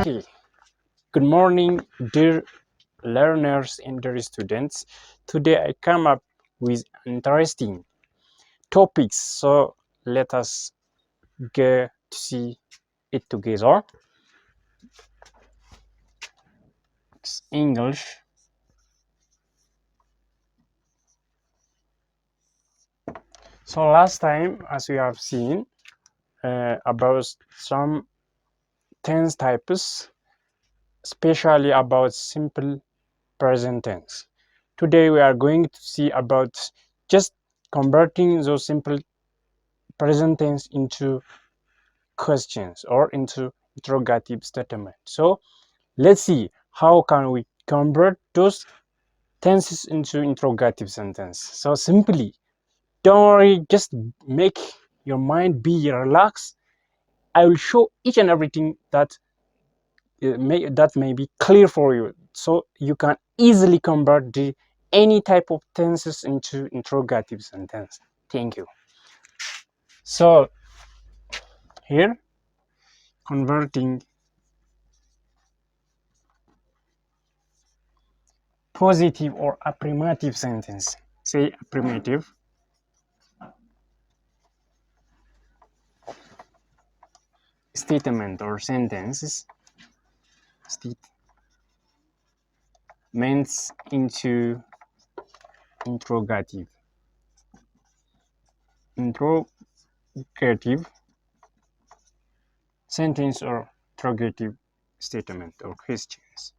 Okay, good morning, dear learners and dear students. Today I come up with interesting topics, so let us get to see it together. It's English. So last time, as we have seen, about some tense types, especially about simple present tense. Today we are going to see about just converting those simple present tense into questions or into interrogative statement. So let's see how can we convert those tenses into interrogative sentence. So simply, don't worry, just make your mind be relaxed. I will show each and everything that may be clear for you, so you can easily convert any type of tenses into interrogative sentence. Thank you. So here, converting positive or affirmative sentence. Say affirmative statement or sentences, statements into interrogative sentence or interrogative statement or questions.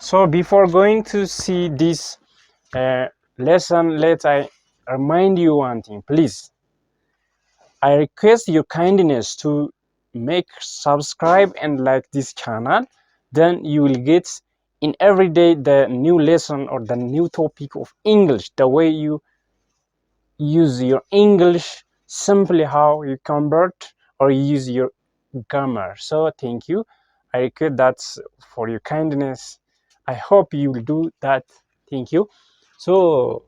So before going to see this lesson, let I remind you one thing, please. I request your kindness to make subscribe and like this channel. Then you will get in every day the new lesson or the new topic of English, the way you use your English, simply how you convert or use your grammar. So thank you. I request that for your kindness. I hope you will do that. Thank you. So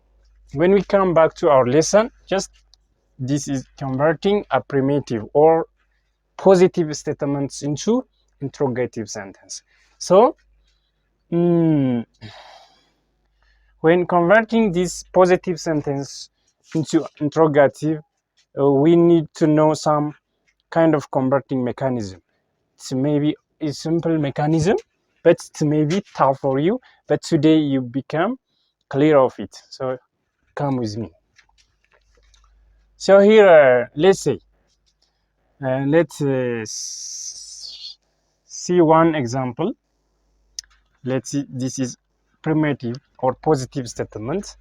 when we come back to our lesson, just this is converting affirmative or positive statements into interrogative sentence. So when converting this positive sentence into interrogative, we need to know some kind of converting mechanism. It's maybe a simple mechanism, but it may be tough for you. But today you become clear of it. So come with me. So here, let's say, let's see one example. Let's see, this is primitive or positive statement.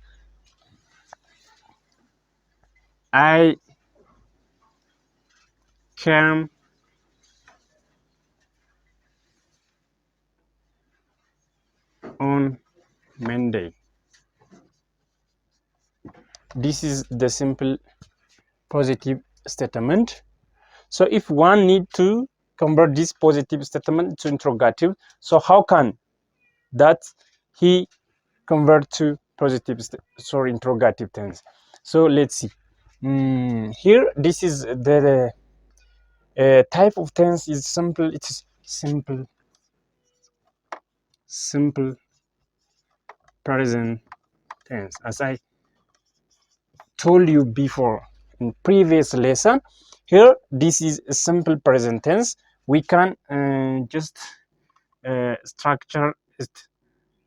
I came on Monday. This is the simple positive statement. So if one need to convert this positive statement to interrogative, so how can that he convert to positive interrogative tense? So let's see. Here, this is the type of tense is simple. It is simple present tense. As I told you before in previous lesson, here this is a simple present tense. We can just structure it.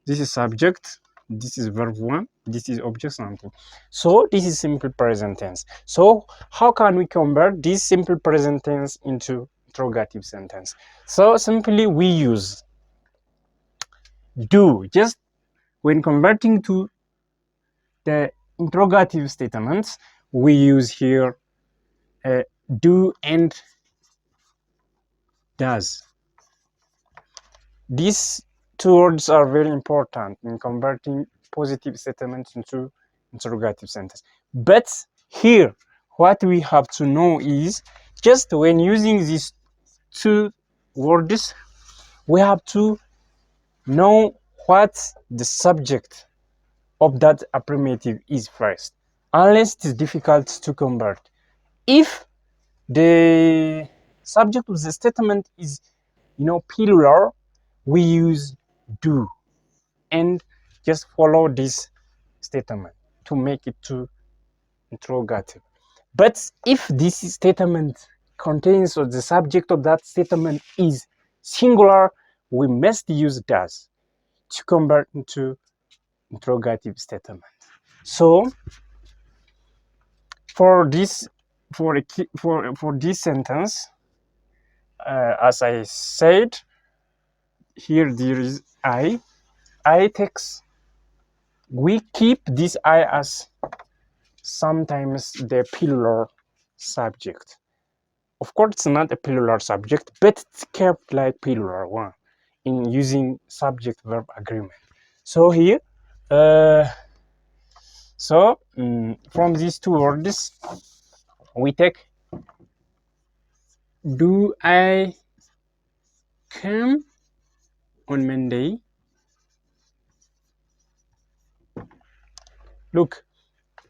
This is subject, this is verb 1, this is object something. So this is simple present tense. So how can we convert this simple present tense into interrogative sentence? So simply we use do. Just when converting to the interrogative statements, we use here do and does. These two words are very important in converting positive statements into interrogative sentence. But here, what we have to know is, just when using these two words, we have to know what the subject of that affirmative is first, unless it is difficult to convert. If the subject of the statement is, plural, we use do and just follow this statement to make it to interrogative. But if this statement contains, or the subject of that statement is singular, we must use does to convert into interrogative statement. So for this for this sentence, as I said, here there is I takes, we keep this I as sometimes the plural subject. Of course, it's not a plural subject, but it's kept like plural one in using subject-verb agreement. So here, from these two words, we take do I come on Monday? Look,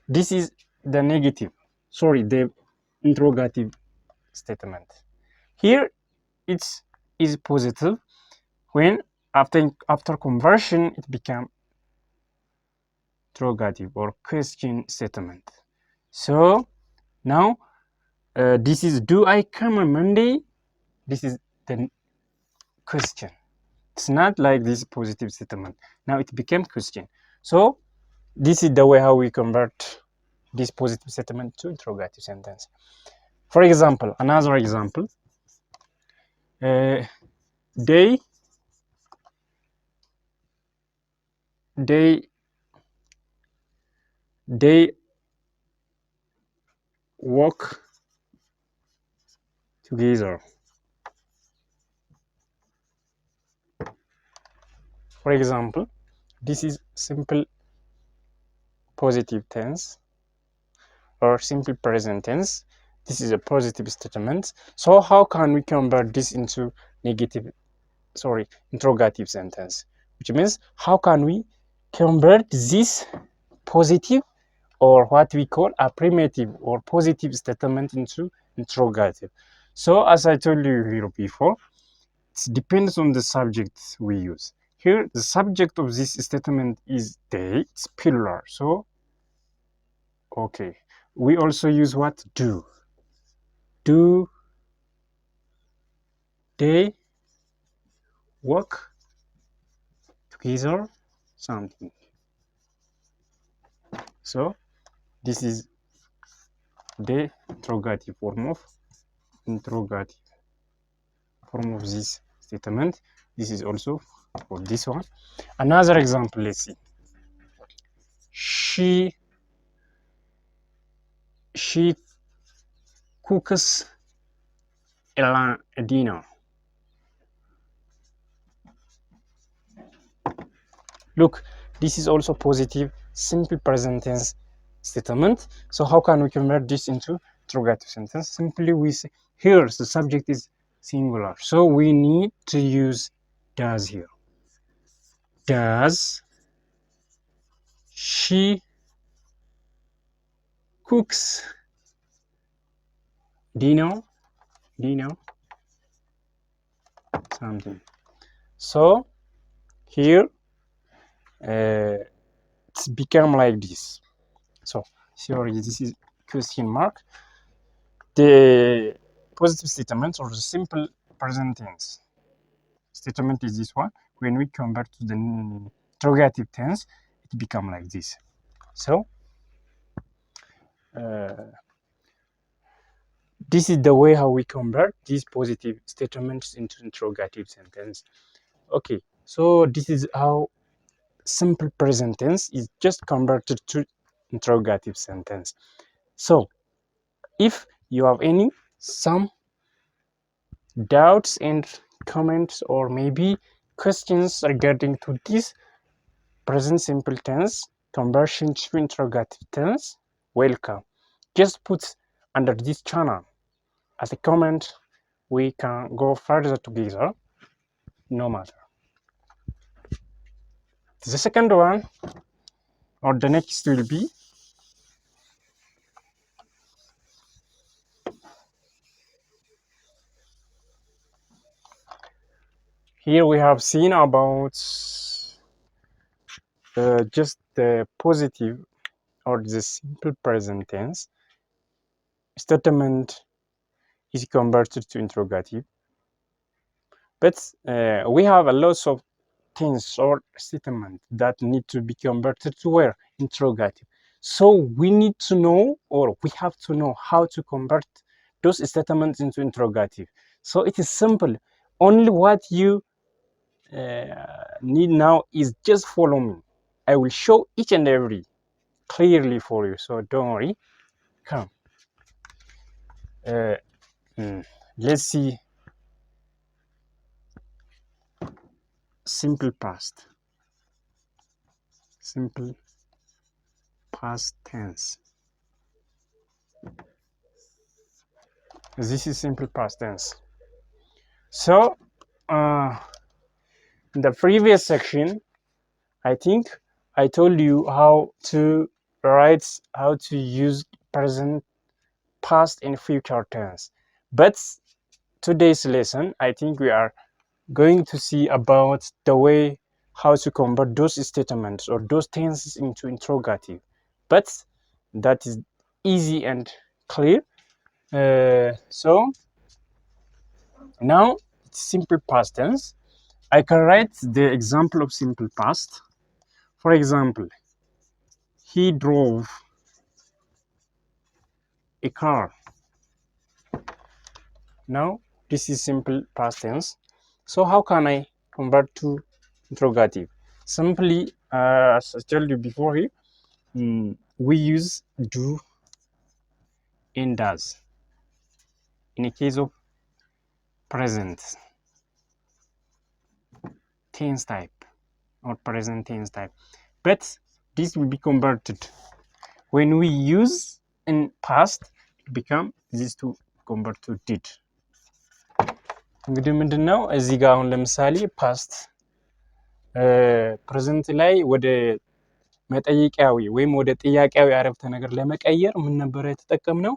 this is the negative, the interrogative statement. Here, it is positive. When after conversion, it becomes interrogative or question statement. So now this is do I come on Monday? This is the question. It's not like this positive statement. Now it became question. So this is the way how we convert this positive statement to interrogative sentence. For example, another example, they walk together. For example, this is simple positive tense or simple present tense. This is a positive statement. So how can we convert this into interrogative sentence? Which means, how can we convert this positive, or what we call affirmative or positive statement, into interrogative? So as I told you here before, it depends on the subject we use. Here, the subject of this statement is they, it's plural. So, okay. We also use what? Do. Do they work together? Something. So, this is the interrogative form of this statement. This is also for this one. Another example, let's see. She cooks a dinner. Look, this is also positive simple present tense statement. So how can we convert this into interrogative sentence? Simply we say, here the subject is singular, so we need to use does here. Does she cooks dinner something? So here it's become like this. So sorry, this is question mark. The positive statement or the simple present tense statement is this one. When we convert to the interrogative tense, it becomes like this. So this is the way how we convert these positive statements into interrogative sentence. Okay, so this is how simple present tense is just converted to interrogative sentence. So if you have some doubts and comments, or maybe questions regarding to this present simple tense conversion to interrogative tense, welcome. Just put under this channel as a comment. We can go further together, no matter. The second one, or the next, will be here we have seen about just the positive or the simple present tense statement is converted to interrogative. But we have a lot of things or statements that need to be converted to where? Interrogative. So we need to know, or we have to know how to convert those statements into interrogative. So it is simple. Only what you need now is just follow me. I will show each and every clearly for you. So don't worry. Come. Let's see simple past. Simple past tense. This is simple past tense. So in the previous section, I think I told you how to write, how to use present, past, and future tense. But today's lesson, I think we are going to see about the way how to convert those statements or those tenses into interrogative. But that is easy and clear. So now it's simple past tense. I can write the example of simple past. For example, he drove a car. Now this is simple past tense. So how can I convert to interrogative? Simply, as I told you before here, we use do and does in a case of present tense type or present tense type. But this will be converted when we use in past, become these to convert to did. እንግዲህ ምንድን ነው እዚህ ጋር አሁን ለምሳሌ ፓስት ፕሬዘንት ላይ ወደ መጠይቂያዊ ወይም ወደ ጥያቄያዊ አረፍተ ነገር ለመቀየር ምን ነበር የተጠቀምነው?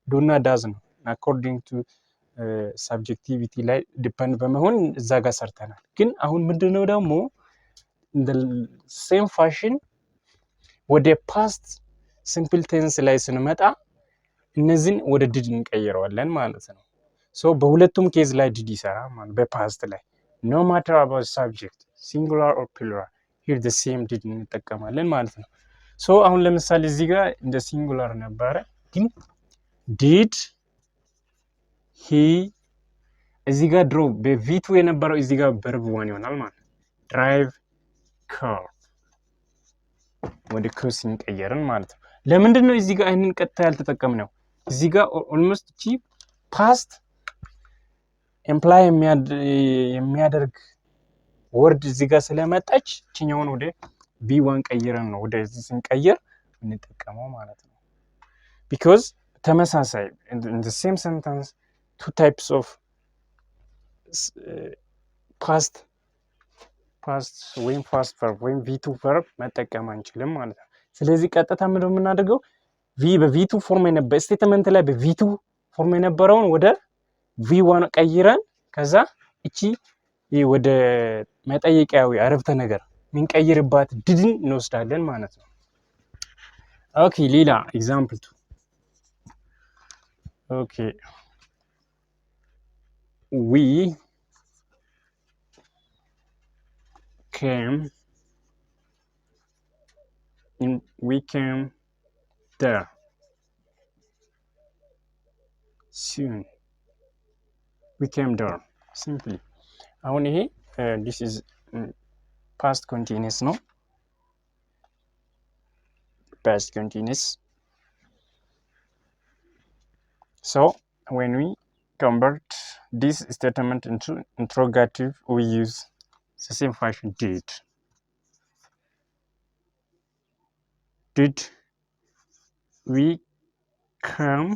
ዱና ዳዝ ነው። አኮርዲንግ ቱ ሳብጀክቲቪቲ ላይ ዲፐንድ በመሆን እዛ ጋር ሰርተናል። ግን አሁን ምንድነው ደግሞ ሴም ፋሽን ወደ ፓስት ሲምፕል ቴንስ ላይ ስንመጣ እነዚህን ወደ ዲድ እንቀይረዋለን ማለት ነው። ሶ በሁለቱም ኬዝ ላይ ዲድ ይሰራል ማለት በፓስት ላይ ኖ ማተር አባውት ሳብጀክት ሲንጉላር ኦር ፕሉራል ሂር ዘ ሴም ዲድ እንጠቀማለን ማለት ነው። ሶ አሁን ለምሳሌ እዚህ ጋር እንደ ሲንጉላር ነበረ፣ ግን ዲድ ሂ እዚህ ጋር ድሮ በቪቱ የነበረው እዚህ ጋር ቨርብ ዋን ይሆናል ማለት ነው። ድራይቭ ካር ወደ ክስ እንቀየርን ማለት ነው። ለምንድን ነው እዚህ ጋር ይሄንን ቀጥታ ያልተጠቀምነው? እዚህ ጋር ኦልሞስት ቺ ፓስት ኤምፕላይ የሚያደርግ ወርድ እዚህ ጋር ስለመጣች እችኛውን ወደ ቪ1 ቀይረን ነው ወደዚህ ስንቀይር እንጠቀመው ማለት ነው። ቢኮዝ ተመሳሳይ in the same sentence two types of past ወይም ፓስት ቨርብ ወይም ቪ2 ቨርብ መጠቀም አንችልም ማለት ነው። ስለዚህ ቀጥታ ምንድነው የምናደርገው? በቪቱ ፎርም የነበረ ስቴትመንት ላይ በቪቱ ፎርም የነበረውን ወደ ቪ1 ቀይረን ከዛ እቺ ወደ መጠየቂያዊ አረፍተ ነገር ምንቀይርባት ዲድን እንወስዳለን ማለት ነው። ኦኬ ሌላ ኤግዛምፕል 2 ኦኬ we came there soon. We came there simply. አሁን ይሄ this is past continuous ነው። past continuous. So when we convert this statement into interrogative, we use the same fashion. Did we come?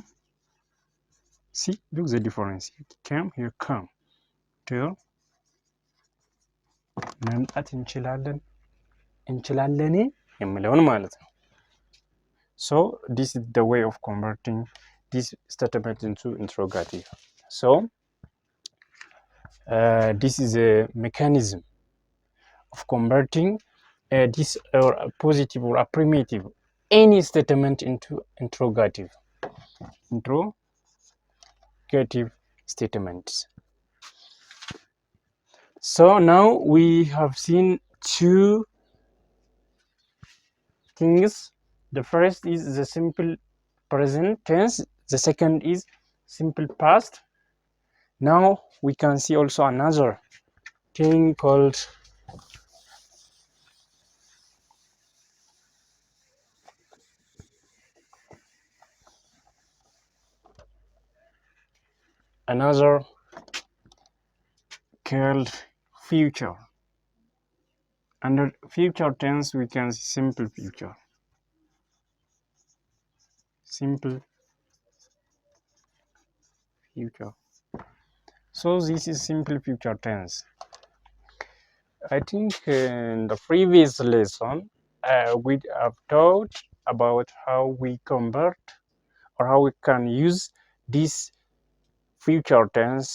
See, look the difference. Came here, come. Till መምጣት እንችላለን እንችላለን የሚለውን ማለት ነው። So this is the way of converting this statement into interrogative. So this is a mechanism of converting this or a positive or affirmative any statement into interrogative statements. So now we have seen two things. The first is the simple present tense, the second is simple past. Now we can see also another thing called future. Under future tense we can see simple future. So this is simple future tense. I think in the previous lesson we have taught about how we convert or how we can use this future tense.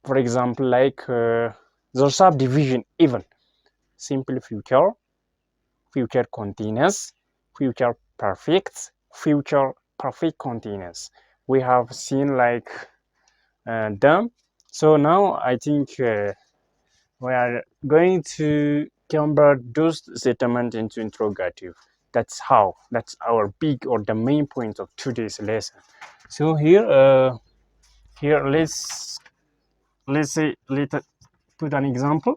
For example, like the subdivision, even simple future, future continuous, future perfect, future perfect continuous. We have seen like them. So now I think we are going to convert those statements into interrogative. That's our big or the main point of today's lesson. So here let's say let's put an example.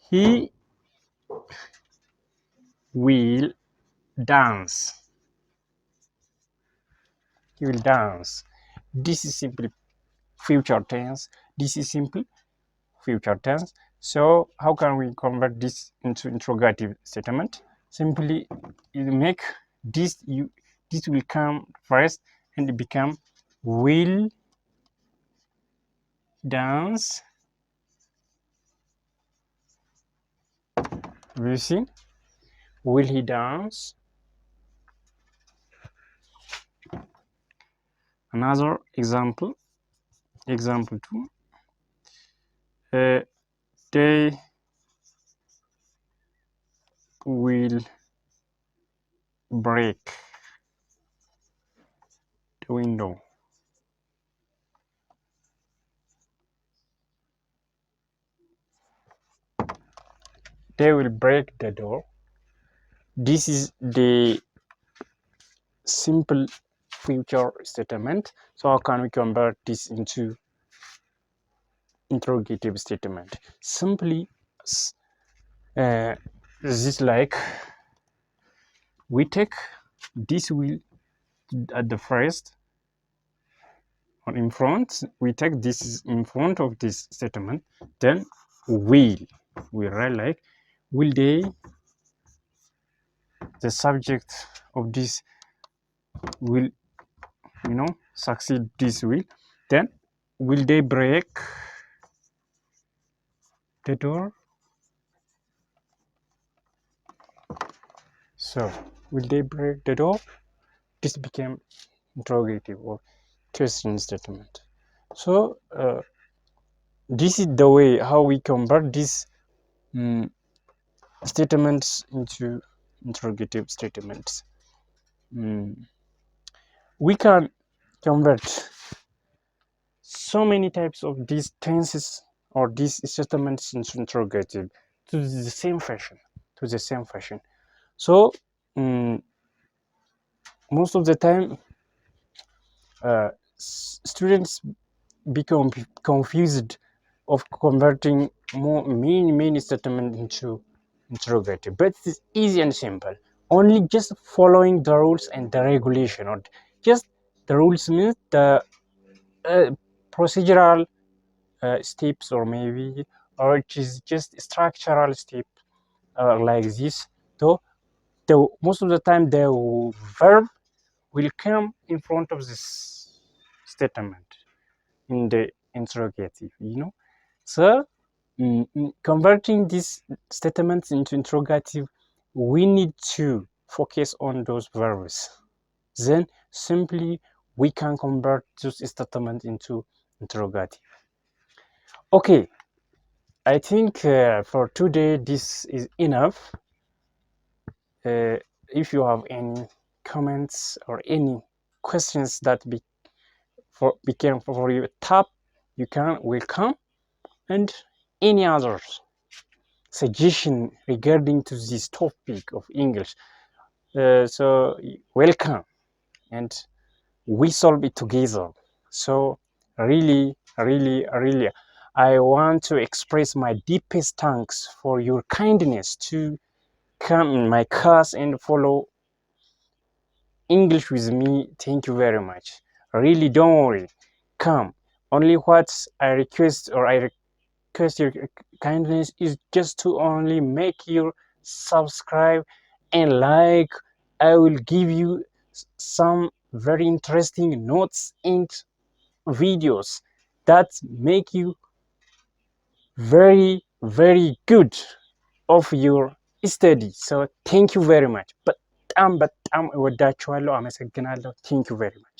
He will dance. This is simply future tense. So how can we convert this into interrogative statement? Simply you make this will come first and it become will dance. Have you seen? Will he dance? Another example 2. They will break the window. They will break the door. This is the simple future statement. So how can we convert this into interrogative statement? Simply this like we take this will at the first or in front. We take this in front of this statement, then we write like will they, the subject of this will succeed this will, then will they break the door? So will they break the door? This became interrogative or question statement. So this is the way how we convert these statements into interrogative statements. We can convert so many types of these tenses or these statements into interrogative to the same fashion. So most of the time students become confused of converting many statements into interrogative, but it's easy and simple. Only just following the rules and the regulation, or just the rules means the procedural steps, or maybe or it is just structural step like this. So most of the time the verb will come in front of this statement in the interrogative, So converting these statements into interrogative, we need to focus on those verbs. Then simply we can convert those statements into interrogative. Okay, I think for today this is enough. If you have any comments or any questions that became for you top, you can welcome, and any others suggestion regarding to this topic of English. So welcome, and we solve it together. So really, I want to express my deepest thanks for your kindness to come in my class and follow English with me. Thank you very much. Really, don't worry. Come. Only what I request or I request your kindness is just to only make you subscribe and like. I will give you some very interesting notes and videos that make you very good of your study. So thank you very much. በጣም እወዳችኋለሁ። አመሰግናለሁ። Thank you very much.